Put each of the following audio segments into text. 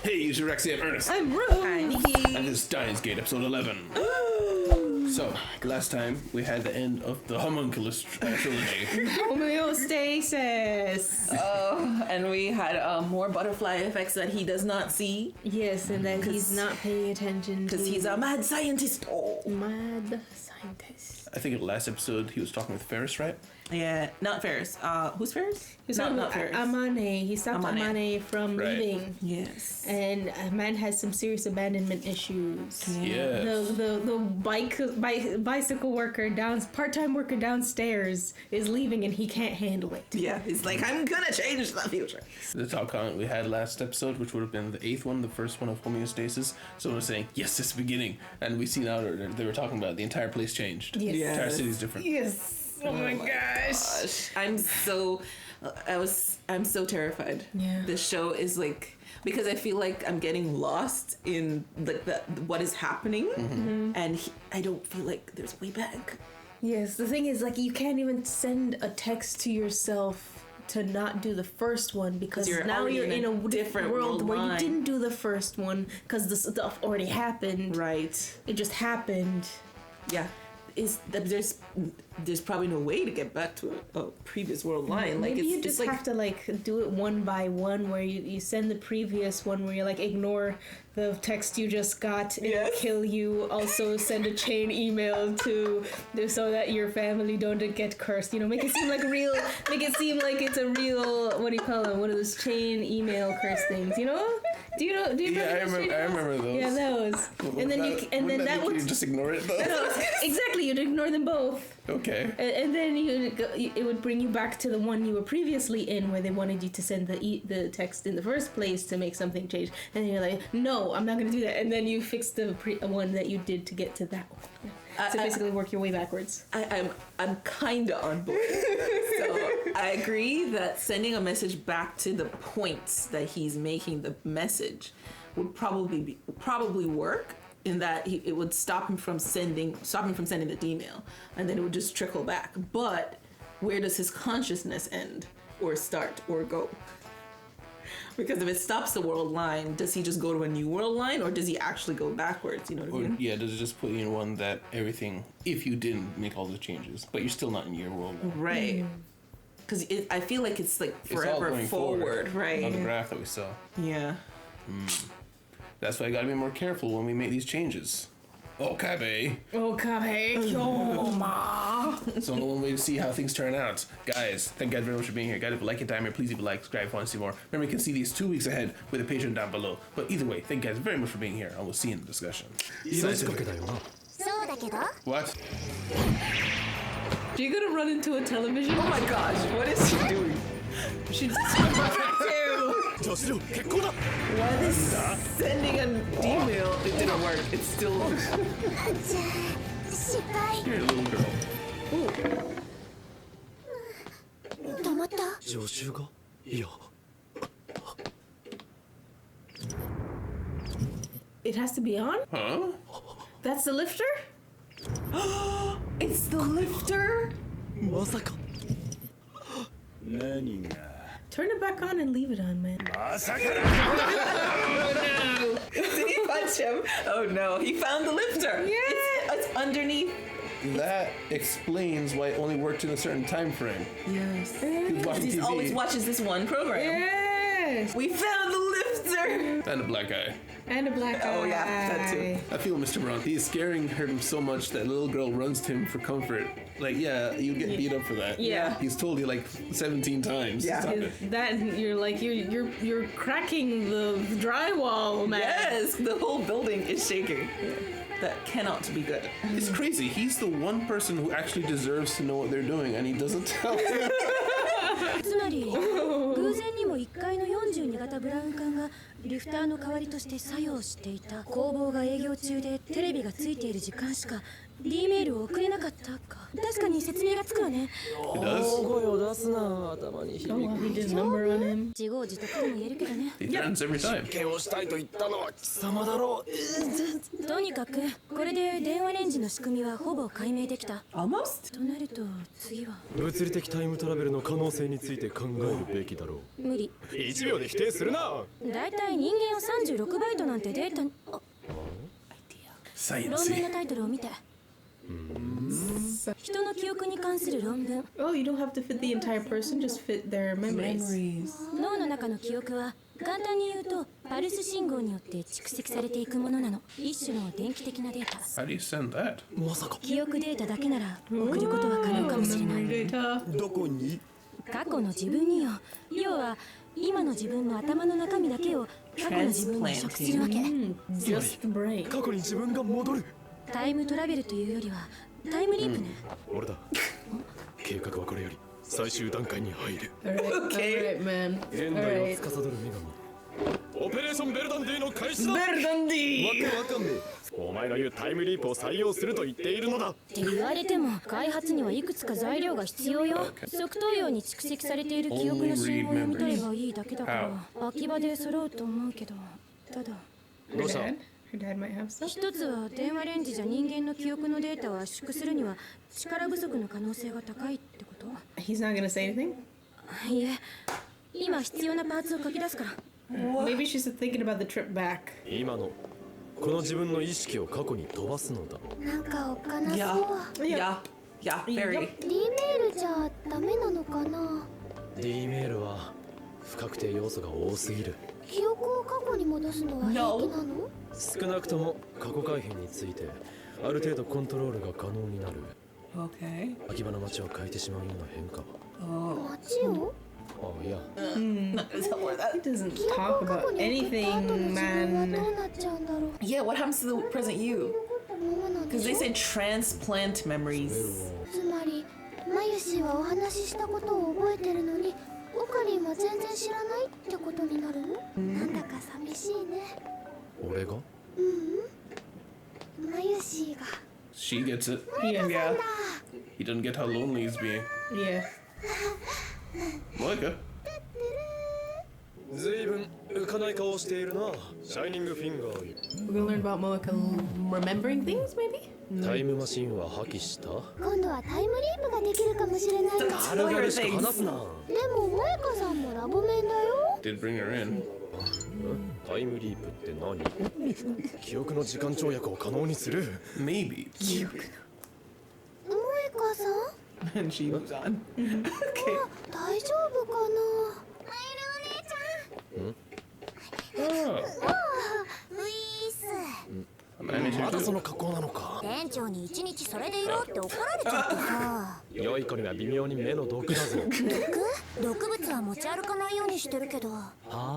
Hey, it's your Rexy, I'm Ernest. I'm Rose. Hi, Nikki. And this is Steins Gate, episode 11. So, last time we had the end of the homunculus trilogy. Homeostasis. Oh, and we had more butterfly effects that he does not see. Yes, and then he's not paying attention because he's a mad scientist. Oh. Mad scientist. I think in the last episode he was talking with Ferris, right? Yeah, not Ferris. Who's Ferris? He's not, talking not about Ferris. Amane. He stopped Amane from leaving. Yes. And Amane has some serious abandonment issues. Yeah. The bicycle worker part-time worker downstairs is leaving and he can't handle it. Yeah, he's like, I'm gonna change the future. The top comment we had last episode, which would have been the 8th one, the first one of homeostasis. Someone was saying, yes, it's the beginning. And we see now they were talking about the entire place changed. Yes. The entire city's different. Yes. Oh my gosh. I'm so terrified. Yeah. The show is like, because I feel like I'm getting lost in like what is happening, and I don't feel like there's way back. Yes, the thing is, like, you can't even send a text to yourself to not do the first one because now you're in a different world where you didn't do the first one because the stuff already happened. Right. It just happened. Yeah. There's probably no way to get back to a previous world line. Like, maybe you just like, have to like do it one by one, where you send the previous one where you like ignore the text you just got, it'll kill you. Also send a chain email so that your family don't get cursed. You know, make it seem like it's a real, what do you call them? One of those chain email curse things. You know? Do you know? I remember those. Yeah, those. And then that would you just ignore it though. No, exactly. You'd ignore them both. Okay. And then it would bring you back to the one you were previously in, where they wanted you to send the text in the first place to make something change. And you're like, no, I'm not going to do that. And then you fix the one that you did to get to that one. Yeah. So basically work your way backwards. I'm kind of on board. So I agree that sending a message back to the points that he's making the message would probably work. In that it would stop him from sending the email, and then it would just trickle back. But where does his consciousness end, or start, or go? Because if it stops the world line, does he just go to a new world line, or does he actually go backwards? You know what I mean? Yeah, does it just put you in one that everything, if you didn't make all the changes, but you're still not in your world line. Right. Because I feel like it's like forever forward, right? On the graph that we saw. Yeah. That's why I gotta be more careful when we make these changes. Okabe. Kyoma. It's only one way to see how things turn out. Guys, thank you guys very much for being here. Guys, if you like it, down here, please leave a like, subscribe if you want to see more. Remember, you can see these 2 weeks ahead with a Patreon down below. But either way, thank you guys very much for being here, and we'll see you in the discussion. What? Are you gonna run into a television? Oh my gosh, what is she doing? She just What is sending an email? It didn't work. It's still. You're a little girl. It has to be on? Huh? That's the lifter? It's the lifter? Turn it back on and leave it on, man. Oh no! Did he punch him? Oh no, he found the lifter. Yeah. It's underneath. That explains why it only worked in a certain time frame. Yes. He was watching He TV. always watches this one program. Yes. We found the lifter. And a black guy. And a black guy. Oh yeah, that too. I feel Mr. Brown. He's scaring him so much that little girl runs to him for comfort. Like, yeah, you get beat up for that. Yeah. He's told you like 17 times. Yeah. Stop it. That you're cracking the drywall, man. Yes, the whole building is shaking. That cannot be good. It's crazy. He's the one person who actually deserves to know what they're doing, and he doesn't tell them. つまり偶然にも1階の42型ブラウン管がリフターの代わりとして作用していた。工房が営業中でテレビがついている時間しか D メールを送れなかったか。確かに説明がつくわね。 It does. 声を出すな、頭に響 Oh, く。 he did a number on him. 自業自得とも言えるけどね。 He threatens every time. 実験をしたいと言ったのは貴様だろう。とにかくこれで電話レンジの仕組みはほぼ解明できた。 Almost? となると次は物理的タイムトラベルの可能性について考えるべきだろ無理。う。1秒で否定するな。だいたい人間は36バイトなんてデータに。あ、論文 Sciencey. のタイトルを見て。人の記憶に関する論文。 Oh, you don't have to fit the entire person, just fit their memories. Memories. 脳の中の記憶は簡単に言うとパルス信号によって蓄積されていくものなの。一種の電気的なデータ。 How do you send that? まさか。記憶データだけなら送ることは可能かもしれない。 Data. どこに？過去の自分によ。要は今の自分の頭の中身だけを過去の自分に移植するわけ。 Just the brain. 過去に自分が戻る。タイムトラベルというよりはタイムリープね。俺だ。計画はこれより最終段階に入る。 Alright, man. 現代を司る女神。オペレーションベルダンディの開始だ。 Verdandi! わけわかんねえ。お前の言うタイムリープを採用すると言っているのだ。って言われても開発にはいくつか材料が必要よ。側頭葉に蓄積されている記憶の信号を読み取ればいいだけだから空き場で揃うと思うけど、ただどうした？ Her dad might have stuff. 一つは電話レンジじゃ人間の記憶のデータを圧縮するには力不足の可能性が高いってこと。 He's not gonna say anything? いえ、今必要なパーツを書き出すから。 Maybe she's thinking about the trip back. 今のこの自分の意識を過去に飛ばすのだ。なんかおっかな Yeah. そう。 Yeah. Yeah. Very. D メールじゃダメなのかな。 D メールは不確定要素が多すぎる。記憶を過去に戻すのは平気なの？少なくとも過去改変についてある程度コントロールが可能になる。 Okay. 秋葉の街を変えてしまうような変化は。街を？あ、いや、 Is that where that? He doesn't 記憶 talk を過 about 去に送った後の anything, 自分は man. どうなっちゃうんだろう。 Yeah. What happens to the present you? ままなんで Because し they ょ。 said transplant memories. つまりマユシーはお話ししたことを覚えてるのにオカリンは全然知らないってことになるの？なんだか寂しいね。俺がマユシーが。 She gets it. Yeah. Yeah. He doesn't get how lonely he's being. Yeah. Monica. ずいぶん浮かない顔をしているな。シャイニングフィンガー。 We're gonna learn about Moeka remembering things, maybe? タイムマシンは破棄した？今度はタイムリープができるかもしれないわ。軽々しく話すな。でも萌香さんもラボメンだよ。 Did bring her in. タイムリープって何？記憶の時間跳躍を可能にする。 Maybe. 萌香さん And she moves on. Okay. 大丈夫かな。 Oh. ウィース。 A manager まだ too. その格好なのか。店長に一日それでいろって怒られちゃってさ。良い子には微妙に目の毒だぞ。毒物は持ち歩かないようにしてるけど。は？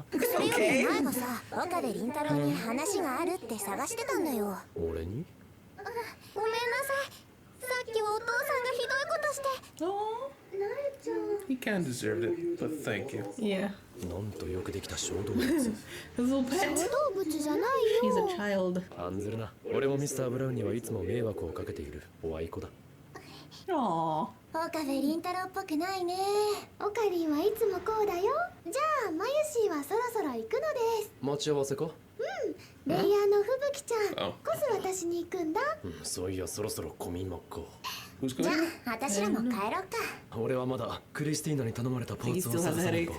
それより前もさ、岡部倫太郎に話があるって探してたんだよ。俺に？ごめんなさい。さっきはお父さんがひどいことして。 Oh. なるちゃん。 He kind of deserved it, but thank you. Yeah. なんとよくできた小動物。 His little 小 pet. 動物じゃない He's よ a。child. 案ずるな。俺もミスター・ブラウンにはいつも迷惑をかけているおあいこだ。 Aw. 岡部倫太郎っぽくないね。オカリンはいつもこうだよ。じゃあマユシーはそろそろ行くのです。待ち合わせか？レイヤーの吹雪ちゃんあこそ私に行くんだ。そういやそろそろ小見まっこ。 Who's じゃ going? あ私らも帰ろうか。俺はままだクリスティーナに頼まれたパーツを He still 探 has a さない headache. と。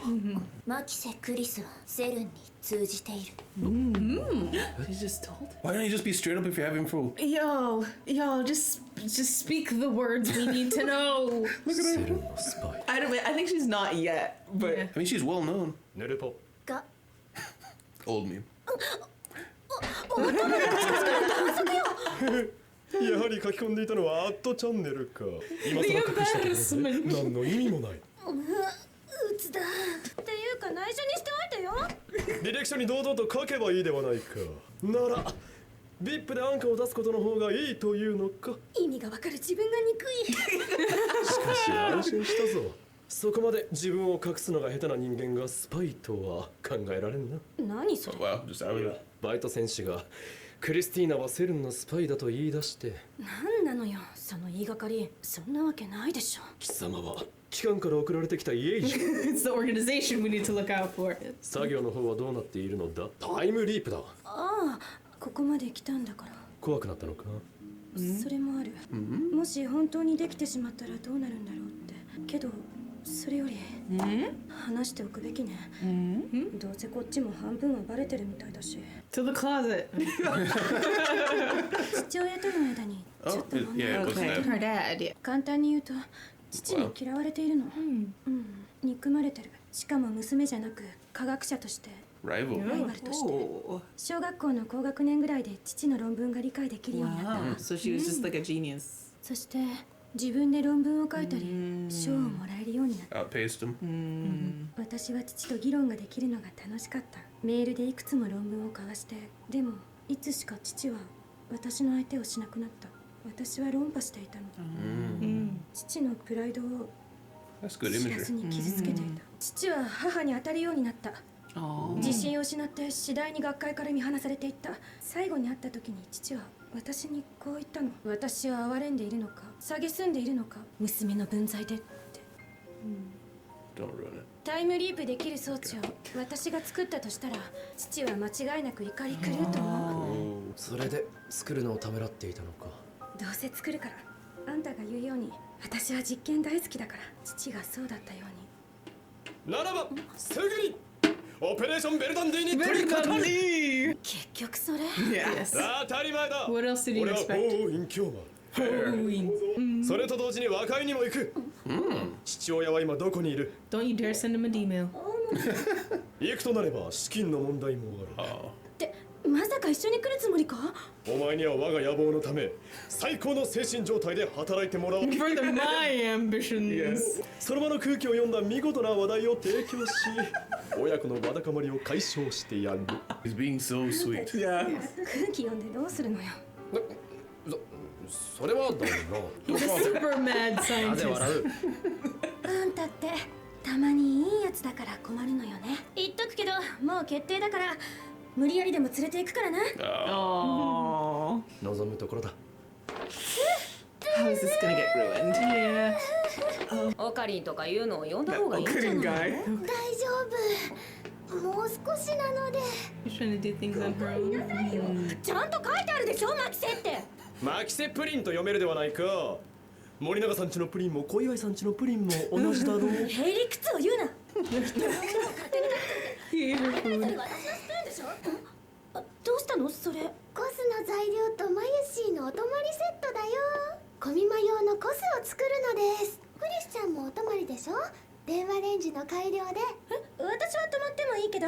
マキセ・クリスはセルンに通じている。 She just told. Why don't you just be straight up if you're having fun? Y'all, just speak the words we need to know. セルンのスパイ。 I don't. I think she's not yet, but Yeah. I mean, she's well known. ヌルポ。が Old meme. やはり書き込んでいたのはアットチャンネルか。今更隠したところで何の意味もない。うつだ。っていうか内緒にしておいてよ。履歴書に堂々と書けばいいではないか。なら VIP でアンカーを出すことの方がいいというのか。意味がわかる自分が憎い。しかし安心したぞ。そこまで自分を隠すのが下手な人間がスパイとは考えられんな。何それ。 Wow, just out of it. バイト選手がクリスティーナはセルンのスパイだと言い出して。なんなのよその言いがかり。そんなわけないでしょ。貴様は機関から送られてきたイエイジ。It's the organization we need to look out for. 作業の方はどうなっているのだ。タイムリープだ。ああここまで来たんだから。怖くなったのか。それもある。もし本当にできてしまったらどうなるんだろうって。けどそれより話しておくべきね。どうせこっちも半分はバレてるみたいだし。 To the closet. 父親との間にちょ Oh, っと yeah, it was Okay. that. Her dad. Yeah. 簡単に言うと父に嫌われているの。憎まれてる。しかも娘じゃなく科学者として。 Rival. ライバルとして。 Oh. 小学校の高学年ぐらいで父の論文が理解できるようになった。 Wow. So she was just like a genius. そして自分で論文を書いたり賞をもらえるようになった。 Outpaced him. 私は父と議論ができるのが楽しかった。メールでいくつも論文を交わして。でもいつしか父は私の相手をしなくなった。私は論破していたの。父のプライドを That's good 知らず imagery. に傷つけていた。父は母に当たるようになった。 Oh. 自信を失って次第に学会から見放されていった。最後に会った時に父は私にこう言ったの。私は哀れんでいるのか蔑んでいるのか娘の分際でって。 Don't ruin it. タイムリープできる装置を私が作ったとしたら父は間違いなく怒り狂うと思う。それで作るのをためらっていたのか。どうせ作るから。あんたが言うように私は実験大好きだから父がそうだったように。ならばすぐにオペレーションベルダンディに取り掛かる。結局それ。 Yes. 当たり前だ。 What else did you 俺は expect? 法院教マ。それと同時に和解にも行く。父親は今どこにいる。 Don't you dare send him an email. 行くとなれば資金の問題もある。 Oh. ってまさか一緒に来るつもりか。お前には我が野望のため最高の精神状態で働いてもらおう。 For my ambitions. その場の空気を読んだ見事な話題を提供し親子のわだかまりを解消してやる。 He's being so sweet. Yeah. 空気読んでどうするのよ。それはだよ He's a super mad な。なぜ scientist. 笑う。あんたってたまにいいやつだから困るのよね。言っとくけどもう決定だから無理やりでも連れて行くからな。 Oh. 望むところだ。 How is this gonna get ruined? Yeah. オカリンとかいうのを呼んだ方がいいんじゃ Kidding ない。 guy. 大丈夫。もう少しなので。 She's trying to do things on her own. ちゃんと書いてあるでしょマキセって。マキセプリンと読めるではないか。森永さんちのプリンも小祝さんちのプリンも同じだろう。へりくつを言うな。 He ate her food. 私のスプーンでしょ。どうしたのそれ。コスの材料とマユシーのお泊まりセットだよ。コミマ用のコスを作るのです。クリスちゃんもお泊まりでしょ。電話レンジの改良で。私は泊まってもいいけど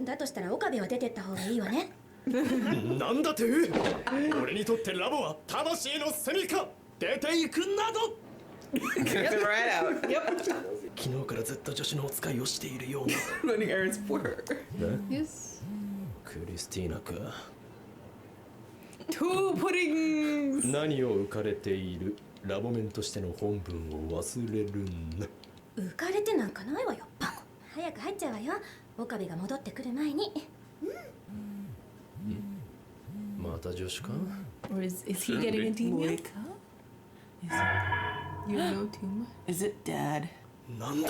だとしたら岡部は出てった方がいいわね。なんだって。俺にとってラボは魂の住みか。出ていくなど。 Get it right out. Yep. 昨日からずっと助手のお使いをしているような。 Running errands for her. Yes. クリスティーナか。 Two puddings. 何を浮かれている。ラボメンとしての本分を忘れるんだ。浮かれてなんかないわよバコ。早く入っちゃうわよ岡部が戻ってくる前に。また助手か。 Or is he getting into email? Wake up. You know too much. Is it Dad? なんだ。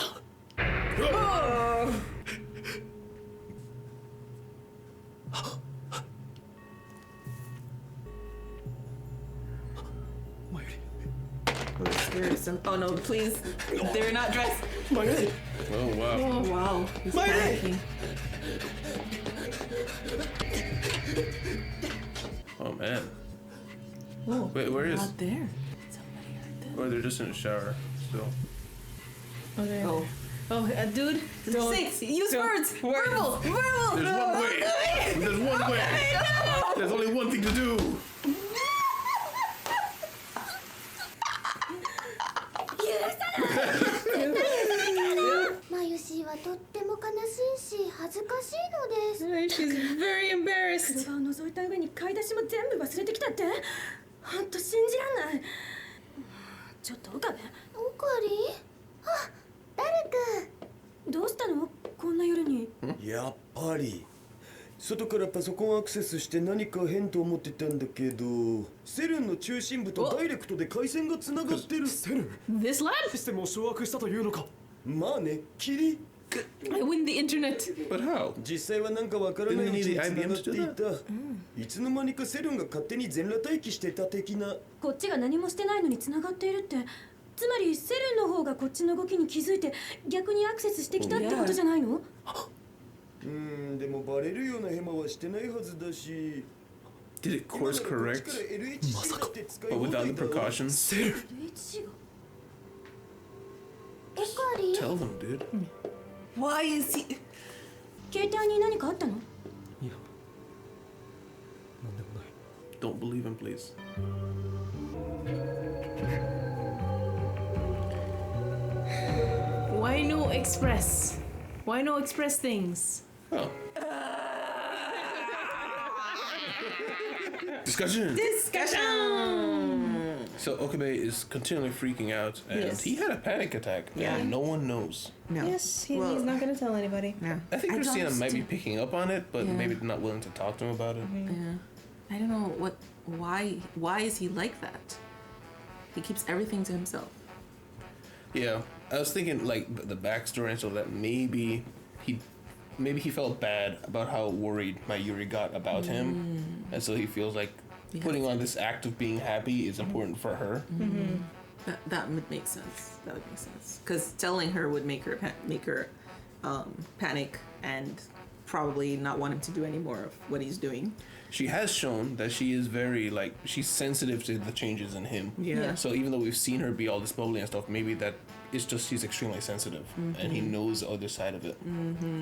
Oh no, please. They're not dressed. Oh wow. Oh wow. He's panicking. Oh man. Oh, Wait, where is? not there. Somebody heard that. Or they're just in the shower still. Oh, there. Oh. Oh, dude. Don't. Six. Use don't- words. Verbal. Verbal. There's one way. There's one way. There's only one thing to do. マユシーはとっても悲しいし恥ずかしいのです。 She's very 風 embarrassed. 呂場を覗いた上に買い出しも全部忘れてきたって。ほんと信じらんない。ちょっと岡部オカリあ、ダル君。どうしたのこんな夜に。やっぱり外からパソコンアクセスして何か変と思ってたんだけど、セルンの中心部とダイレクトで回線がつながってる。セルン This lab? システムを掌握したというのか。まあね、キリ I win the internet. But how? 実際はなんかわからないうちにつながっていた。いつの間にかセルンが勝手に全裸待機してた的な。こっちが何もしてないのに繋がっているって、つまりセルンの方がこっちの動きに気づいて逆にアクセスしてきたってことじゃないの？でもバレるようなヘマはしてないはずだし。 Did it course correct? まさか。 But without the precautions? セルン LHC がオカリ Tell them, dude. Why is he? 携帯に何かあったの？いや、なんでもない。 Don't believe him, please. Why no express? Why no express things? Oh. Discussion. Discussion. So Okabe is continually freaking out, and Yes. he had a panic attack, Yeah. and no one knows. No. Yes, Well, he's not gonna tell anybody. Yeah. I think don't Christina might be understand- picking up on it, but Yeah. maybe not willing to talk to him about it. Yeah. I don't know what. Why is he like that? He keeps everything to himself. Yeah, I was thinking like the backstory and so that maybe he felt bad about how worried Mayuri got about him, and so he feels like Yeah. putting on this act of being happy is important for her. That would make sense. That would make sense. Because telling her would make her panic and probably not want him to do any more of what he's doing. She has shown that she is very like she's sensitive to the changes in him. Yeah. So even though we've seen her be all this bubbly and stuff, maybe that it's just she's extremely sensitive and he knows the other side of it.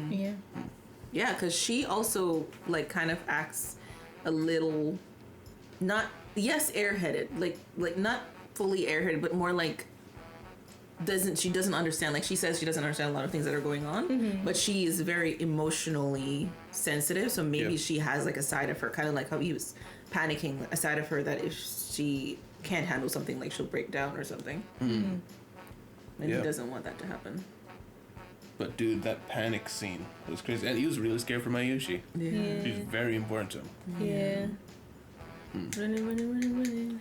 Yeah. Yeah, because she also like kind of acts a little, not airheaded, like not fully airheaded, but more like she doesn't understand. Like she says she doesn't understand a lot of things that are going on, but she is very emotionally sensitive. So maybe Yeah. she has like a side of her, kind of like how he was panicking, a side of her that if she can't handle something, like she'll break down or something. And Yeah. he doesn't want that to happen. But dude, that panic scene was crazy, and he was really scared for Mayushi. Yeah. She's very important to him. Yeah. Running.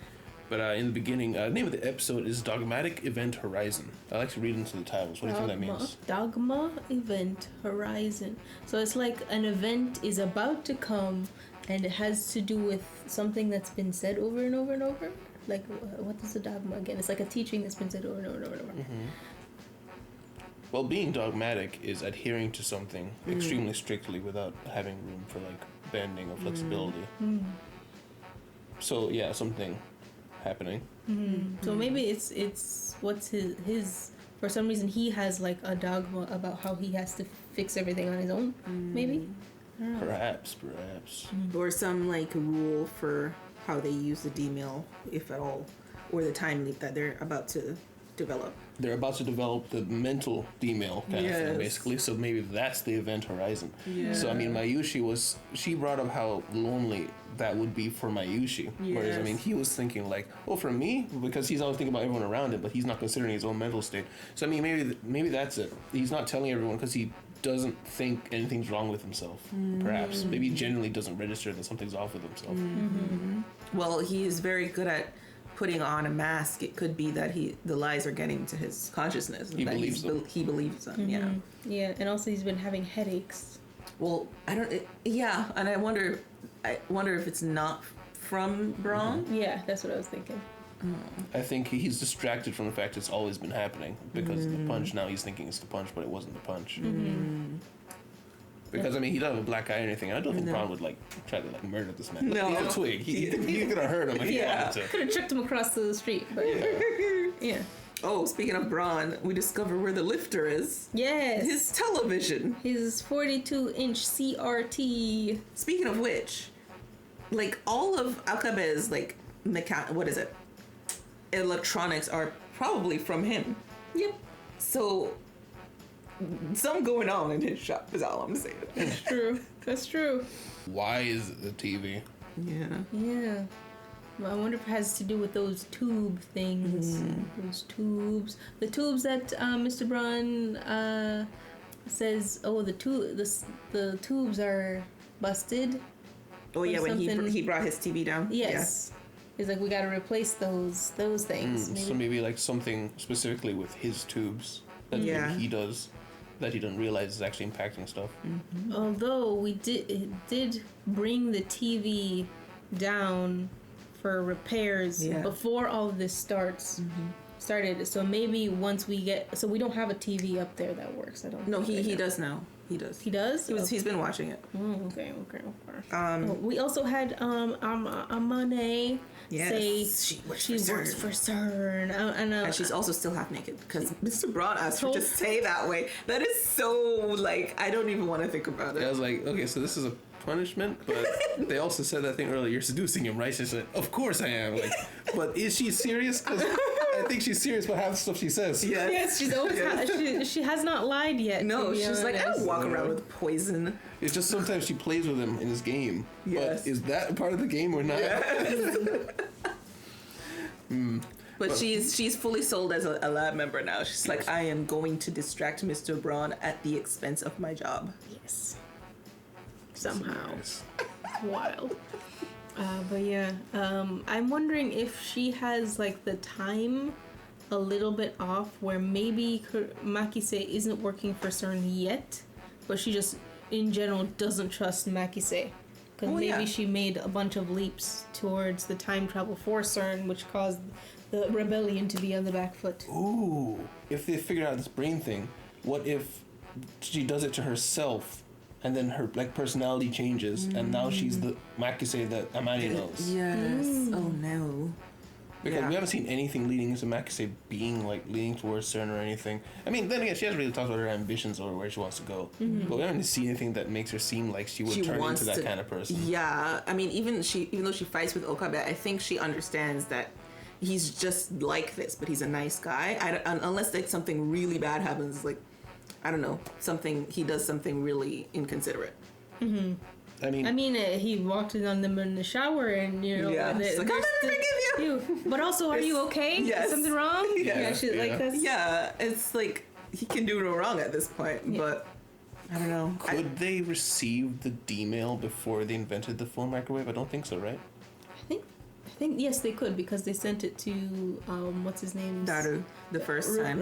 But in the beginning, the name of the episode is Dogmatic Event Horizon. I like to read into the titles. What do you think that means? Dogma Event Horizon. So it's like an event is about to come, and it has to do with something that's been said over and over and over. Like, what is the dogma again? It's like a teaching that's been said over and over and over. And over. Well, being dogmatic is adhering to something extremely strictly without having room for like bending or flexibility. So yeah, something happening. So maybe it's what's his for some reason he has like a dogma about how he has to fix everything on his own. Maybe. Perhaps. Or some like rule for how they use the D-mill, if at all, or the time leap that they're about to develop. They're about to develop the mental D-mail kind of thing, Yes. basically. So maybe that's the event horizon. Yeah. So I mean, Mayushi she brought up how lonely that would be for Mayushi. Whereas I Yes. mean, he was thinking like, oh, for me, because he's always thinking about everyone around him, but he's not considering his own mental state. So I mean, maybe that's it. He's not telling everyone because he doesn't think anything's wrong with himself. Perhaps maybe he genuinely doesn't register that something's off with himself. Well, he is very good at putting on a mask. It could be that the lies are getting to his consciousness. He that believes them. He believes them. Yeah. Yeah, and also he's been having headaches. Well, I don't. Yeah, and I wonder if it's not from Braun. Yeah, that's what I was thinking. I think he's distracted from the fact it's always been happening because of the punch. Now he's thinking it's the punch, but it wasn't the punch. Because I mean, he doesn't have a black eye or anything. I don't think Braun would like try to like murder this man. No. He's a twig. He could have hurt him if he Yeah. wanted to. Could have chucked him across the street, but yeah. Oh, speaking of Braun, we discover where the lifter is. Yes. His television. His 42-inch CRT. Speaking of which, like all of Akabe's like electronics are probably from him. Yep. So something going on in his shop is all I'm saying. That's true. That's true. Why is it the TV? Yeah. Yeah. Well, I wonder if it has to do with those tube things. Those tubes. The tubes that Mr. Braun says, oh, the tubes are busted. Oh yeah, when something- he brought his TV down. Yes. He's like, we gotta replace those things. So maybe like something specifically with his tubes that maybe Yeah. he does that he doesn't realize is actually impacting stuff. Although it did bring the TV down for repairs Yeah. before all of this started. So maybe once we we don't have a TV up there that works. I don't. No, think he right now. does now. He does. He does. He's been watching it. Oh, okay. We also had Amane Yes, say she works she for works CERN. for CERN. And she's also still half naked because Mr. Braun asked her to Told- stay that way. That is so like I don't even want to think about I it. was like, okay, so this is a punishment, but they also said that thing earlier. You're seducing him, right? She said, "Of course I am." Like, but is she serious? 'Cause I think she's serious about half the stuff she says. Yes, she's always she has not lied yet. to No, be she's like, I don't honest. walk around with poison. It's just sometimes she plays with him in his game. Yes. But is that part of the game or not? But she's fully sold as a lab member now. She's like, I am going to distract Mr. Braun at the expense of my job. Yes. Somehow. Yes. Wild. But yeah, I'm wondering if she has like the time a little bit off where maybe Makise isn't working for CERN yet, but she just in general doesn't trust Makise. Because Oh, maybe yeah. she made a bunch of leaps towards the time travel for CERN, which caused the rebellion to be on the back foot. Ooh, if they figure out this brain thing, what if she does it to herself, and then her like personality changes, and now she's the Makise that Amani knows? Yes. Oh no. Because Yeah. we haven't seen anything leading into Makise being like leaning towards CERN or anything. I mean, then again, she hasn't really talked about her ambitions or where she wants to go. But we haven't seen anything that makes her seem like she would turn into that kind of person. Yeah, I mean, even though she fights with Okabe, I think she understands that he's just like this, but he's a nice guy. Unless like something really bad happens, like I don't know, he does something really inconsiderate. I mean, He walked in on them in the shower, and Yeah. She's like, I'll never forgive you. But also, are you okay? Yes. Is something wrong? Yeah. Shit like Yeah. this. Yeah, it's like he can do no wrong at this point, but I don't know. could they receive the D-mail before they invented the phone microwave? I don't think so, right? I think yes, they could because they sent it to what's his name? Daru the first time.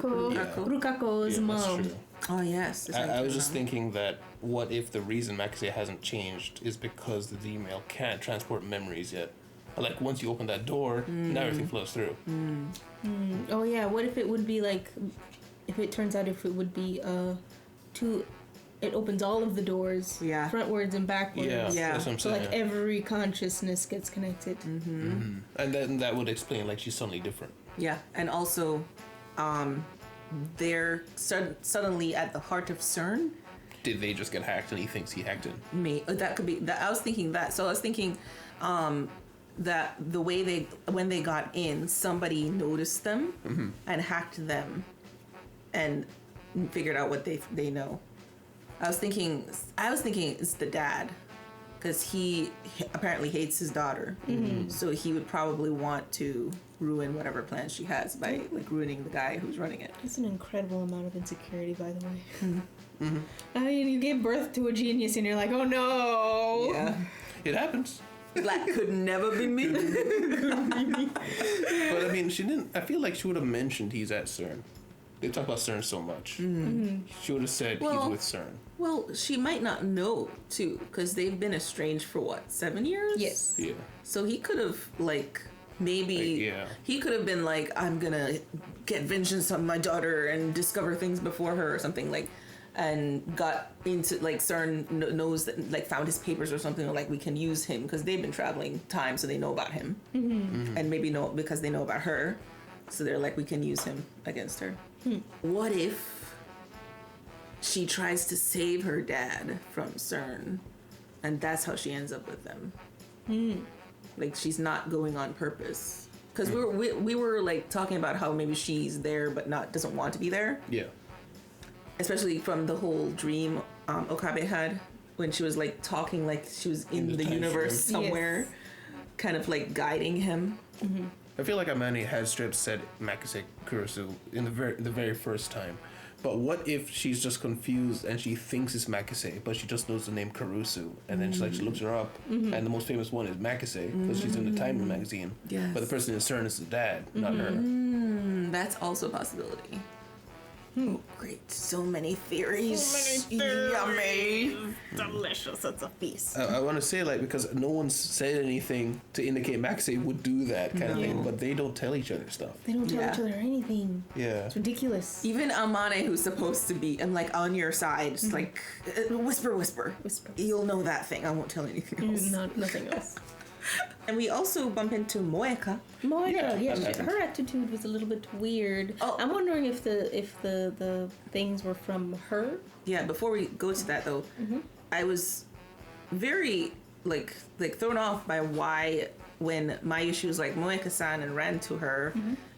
Rukako's Yeah, mom. that's true. Oh yes. I was just thinking that what if the reason Makise hasn't changed is because the D-mail can't transport memories yet? Like once you open that door, now everything flows through. Oh yeah, what if it would be like, if it turns out if it would be it opens all of the doors, Yeah. frontwards and backwards. Yeah, Yeah. that's what I'm So saying. like every consciousness gets connected. And then that would explain like she's suddenly different. Yeah, and also, they're suddenly at the heart of CERN. Did they just get hacked and he thinks he hacked it? That could be that. I was thinking that. So I was thinking, that the way when they got in, somebody noticed them and hacked them, and figured out what they know. I was thinking it's the dad, because he apparently hates his daughter, so he would probably want to ruin whatever plans she has by like ruining the guy who's running it. That's an incredible amount of insecurity, by the way. I mean, you gave birth to a genius, and you're like, oh no. Yeah, It happens. that could never be me. But I mean, she didn't. I feel like she would have mentioned he's at CERN. They talk about CERN so much. She would have said Well- he's with CERN. Well, she might not know too, because they've been estranged for what, 7 years? Yes. Yeah. So he could have like maybe yeah. he could have been like, I'm gonna get vengeance on my daughter and discover things before her or something, like, and got into like CERN knows that, like, found his papers or something, or like we can use him because they've been traveling time, so they know about him, and maybe know because they know about her, so they're like, we can use him against her. What if she tries to save her dad from CERN, and that's how she ends up with them? Like, she's not going on purpose, because we were like talking about how maybe she's there but doesn't want to be there, Yeah. especially from the whole dream Okabe had when she was like talking like she was in the the time universe stream. somewhere, Yes. kind of like guiding him. I feel like Amani has straight up said Makise Kurosu in the very first time, But what if she's just confused and she thinks it's Makise, but she just knows the name Karusu, and then she looks her up, and the most famous one is Makise because she's in the Time magazine. Yes. But the person in CERN is the dad, not her. That's also a possibility. Oh, great. So many theories. Yummy. Delicious. It's a feast. I want to say because no one's said anything to indicate Makise would do that kind of thing, but they don't tell each other stuff. They don't tell each other anything. Yeah. It's ridiculous. Even Amane, who's supposed to be on your side, just whisper. Whisper. You'll know that thing. I won't tell anything else. Nothing else. And we also bump into Moeka. Moeka, her attitude was a little bit weird. Oh. I'm wondering if the things were from her. Yeah, before we go to that though, I was very thrown off by why when Mayushi was like Moeka-san and ran to her,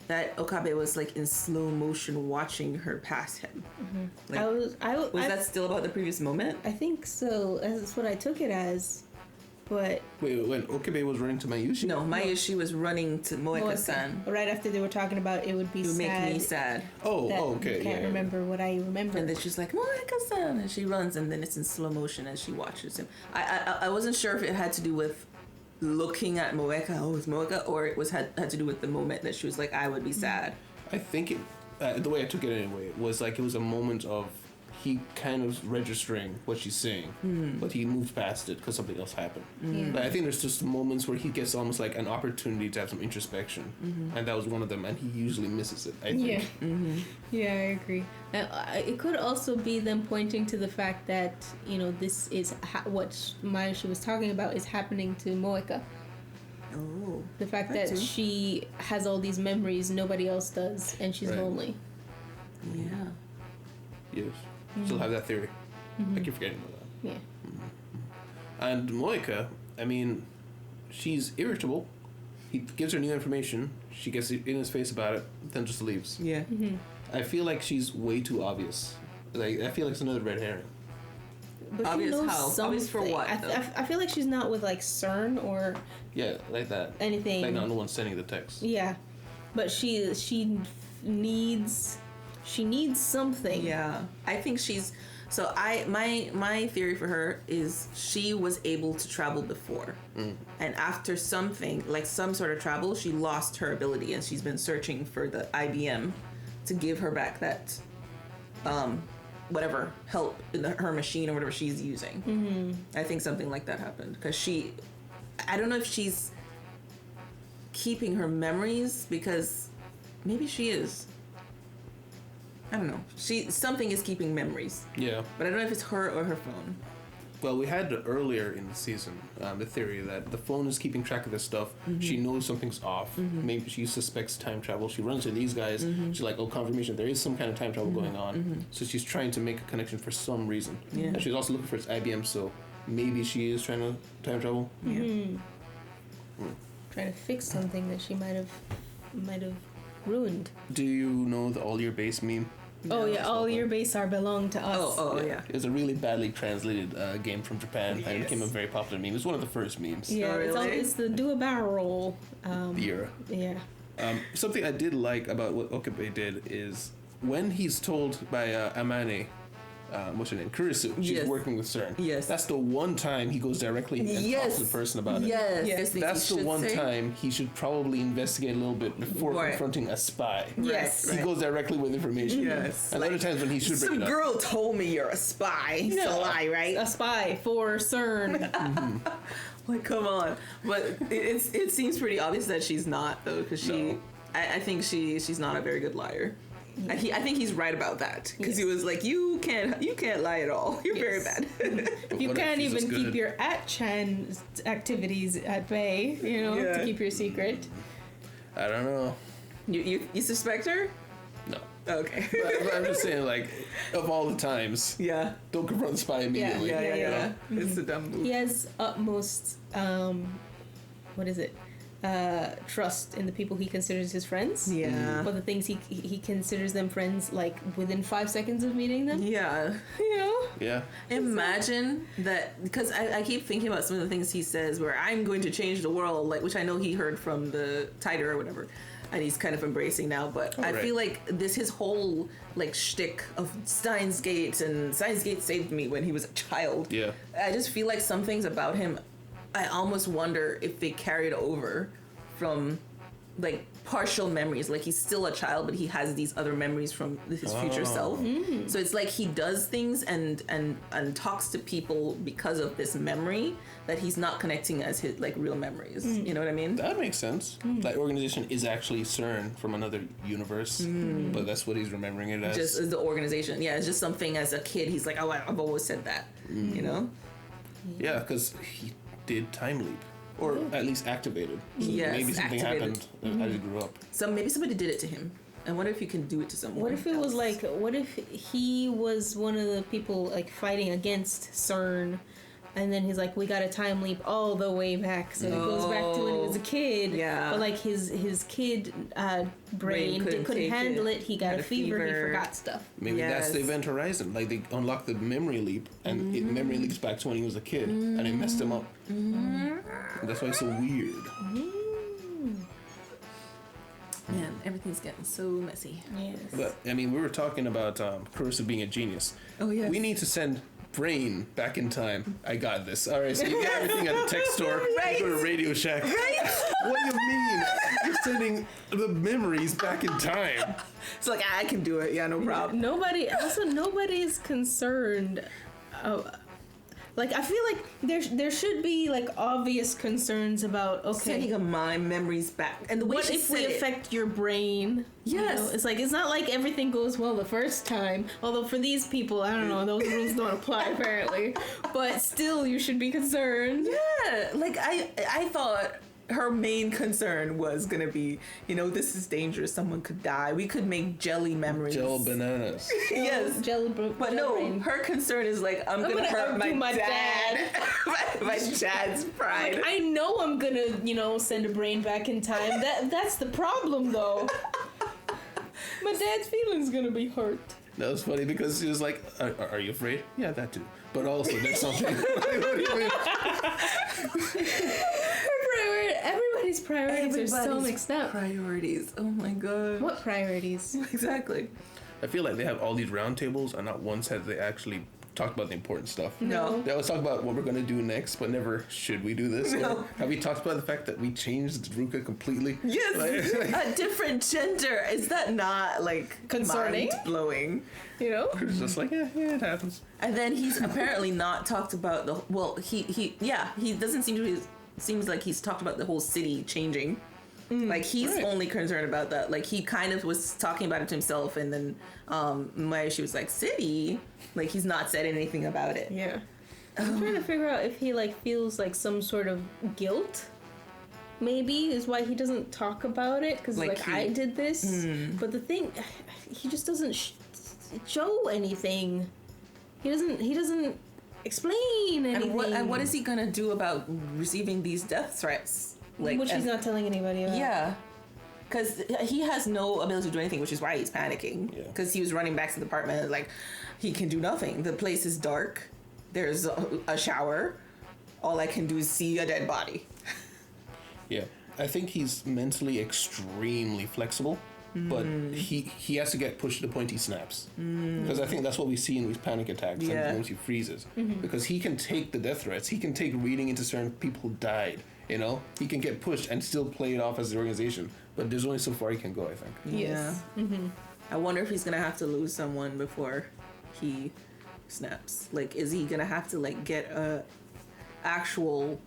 that Okabe was in slow motion watching her pass him. Was that still about the previous moment? I think so. That's what I took it as. But Wait, when Okabe was running to Mayushi? No, Mayushi was running to Moeka-san. right after they were talking about it would be It would sad. make me sad. Okay. I can't remember what I remember. And then she's like, Moeka-san, and she runs, and then it's in slow motion as she watches him. I wasn't sure if it had to do with looking at Moeka, it's Moeka, or it had to do with the moment that she was like, I would be sad. I think the way I took it anyway was it was a moment of he kind of registering what she's saying, but he moves past it because something else happened. But I think there's just moments where he gets almost like an opportunity to have some introspection, and that was one of them, and he usually misses it, I think. Yeah, I agree. It could also be them pointing to the fact that, this is what Mayushi was talking about is happening to Moeka. Oh. The fact That that too. she has all these memories nobody else does, and she's Right. lonely. Yeah. Yes. Still have that theory. I keep forgetting about that. Yeah. And Moeka, I mean, she's irritable. He gives her new information. She gets in his face about it, then just leaves. Yeah. I feel like she's way too obvious. I feel like it's another red herring. But Obvious she knows how? something. Obvious for what, though? I feel like she's not with CERN or Yeah, like that. anything. Like not no one's sending the text. Yeah, but she needs something. Yeah. I think she's so my theory for her is she was able to travel before. And after something, like some sort of travel, she lost her ability and she's been searching for the IBM to give her back that whatever help in her machine or whatever she's using. I think something like that happened because I don't know if she's keeping her memories because maybe she is. I don't know. Something is keeping memories, Yeah. but I don't know if it's her or her phone. Well, we had earlier in the season the theory that the phone is keeping track of this stuff. She knows something's off. Maybe she suspects time travel. She runs to these guys. She's like, oh, confirmation. There is some kind of time travel going on. So she's trying to make a connection for some reason. Yeah. And she's also looking for its IBM, so maybe she is trying to time travel. Yeah. Trying to fix something that she might have ruined. Do you know the all your base meme? Oh yeah, all your base are belong to us. Oh yeah. It's a really badly translated game from Japan and it became a very popular meme. It's one of the first memes. Yeah, Oh, really? it's the do a barrel roll. The era. Yeah. Something I did like about what Okabe did is when he's told by Amane, what's her name? Kurisu, she's Yes. working with CERN. Yes. That's the one time he goes directly and talks to the person about it. Yes. That's the one time he should probably investigate a little bit before Right. confronting a spy. Yes. He goes directly with information. Yes. And other times when he should bring Some it up. girl told me you're a spy. It's a lie, right? A spy for CERN. Like, come on. But it seems pretty obvious that she's not though, because No. I think she's not a very good liar. I think he's right about that because he was like, you can't lie at all. You're very bad. You What if can't she's even as keep good? your @chan activities at bay, Yeah. to keep your secret. I don't know. You suspect her? No. Okay. But I'm just saying, like, of all the times, Yeah. don't confront the spy immediately. Yeah. It's a dumb move. He has utmost, trust in the people he considers his friends. Yeah. But the things he considers them friends, like, within 5 seconds of meeting them. Yeah. Yeah. Imagine that, because I keep thinking about some of the things he says where I'm going to change the world, like, which I know he heard from the Tiger or whatever. and he's kind of embracing now. But I right. feel like his whole like shtick of Steins Gate and Steins Gate saved me when he was a child. Yeah. I just feel like some things about him, I almost wonder if they carried over from like partial memories. Like he's still a child, but he has these other memories from his future self. So it's like he does things and talks to people because of this memory that he's not connecting as his like real memories. You know what I mean? That makes sense. That organization is actually CERN from another universe, but that's what he's remembering it as. Just as the organization. Yeah, it's just something as a kid he's like, oh, I've always said that. You know? Yeah, because he did time leap. Or at least activated. Yes, maybe something activated. happened as he grew up. So maybe somebody did it to him. I wonder if you can do it to someone. What if it was else. like, what if he was one of the people like fighting against CERN, and then he's like, we got a time leap all the way back, so he goes back to when he was a kid. Yeah. But like his kid brain couldn't couldn't take handle it. it. He got Had a a fever. He fever. forgot stuff. Maybe that's the Yes. event horizon. Like they unlocked the memory leap, and it memory leaps back to when he was a kid, and it messed him up. That's why it's so weird. Man, everything's getting so messy. Yes. But I mean, we were talking about Carissa being a genius. Oh, yes. We need to send Brain back in time. I got this. All right, so you get everything at the tech store. Right. You go to Radio Shack. Right? What do you mean? You're sending the memories back in time. It's like, I can do it. Yeah, no problem. Nobody's concerned. Like I feel like there should be like obvious concerns about Sending my memories back. And the way what she if we said it- affect your brain? Yes. You know? It's not like everything goes well the first time. Although for these people, I don't know, those rules don't apply apparently. But still, you should be concerned. Yeah, like I thought her main concern was gonna be, this is dangerous. Someone could die. We could make jelly memories. Gel bananas. Yes. But No, her concern is like, I'm gonna hurt outdo my my dad. my dad's pride. I know I'm gonna, send a brain back in time. That's the problem though. My dad's feelings gonna be hurt. That was funny because she was like, are you afraid? Yeah, that too. But also, there's something. What do you mean? Everybody's priorities are so mixed up. Priorities. Oh my god. What priorities? Exactly. I feel like they have all these round tables, and not once have they actually talked about the important stuff. No. They always talk about what we're going to do next, but never should we do this. No. Or have we talked about the fact that we changed Ruka completely? Yes, Like, a different gender. Is that not like Concerning? mind blowing? it's just like, yeah, it happens. And then he's apparently not talked about the. Well, he doesn't seem to be. Seems like he's talked about the whole city changing. Like he's Right. only concerned about that. Like he kind of was talking about it to himself, and then she was like, "City." Like he's not said anything about it. Yeah. I'm trying to figure out if he feels like some sort of guilt. Maybe is why he doesn't talk about it because I did this. But the thing, he just doesn't show anything. He doesn't explain anything. And what is he gonna do about receiving these death threats? Which he's not telling anybody about. Yeah. Because he has no ability to do anything, which is why he's panicking. Yeah. Because he was running back to the apartment, like, he can do nothing. The place is dark. There's a shower. All I can do is see a dead body. Yeah. I think he's mentally extremely flexible, but he has to get pushed to the point he snaps. Because I think that's what we see in these panic attacks and once he freezes. Because he can take the death threats. He can take reading into certain people who died. He can get pushed and still play it off as the organization. But there's only so far he can go, I think. Yes. Yeah. I wonder if he's gonna have to lose someone before he snaps. Like, is he gonna have to get a actual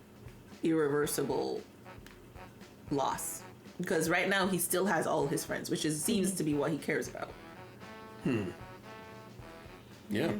irreversible loss? Because right now he still has all his friends, which seems to be what he cares about. Yeah.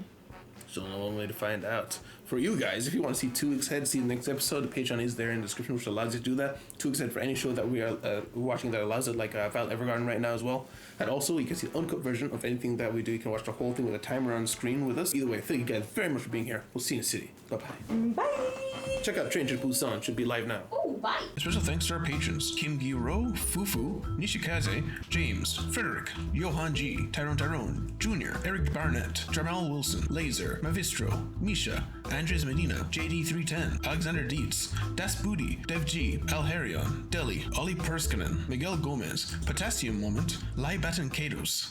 So no one way to find out. For you guys, if you want to see 2 weeks ahead, see the next episode, the Patreon is there in the description, which allows you to do that. 2 weeks ahead for any show that we are watching that allows it, like Val Evergarden right now as well. And also, you can see the uncut version of anything that we do. You can watch the whole thing with a timer on screen with us. Either way, thank you guys very much for being here. We'll see you in the city. Bye-bye. Bye! Check out Train to Busan. Should be live now. Ooh. Bye. Special thanks to our patrons: Kim Gi-ro, Fufu, Nishikaze, James, Frederick, Johan G, Tyrone, Jr., Eric Barnett, Jamal Wilson, Laser, Mavistro, Misha, Andres Medina, JD310, Alexander Dietz, Das Booty, Dev G, Al Harion, Deli, Ollie Perskinen, Miguel Gomez, Potassium Moment, Lai Batten Kados,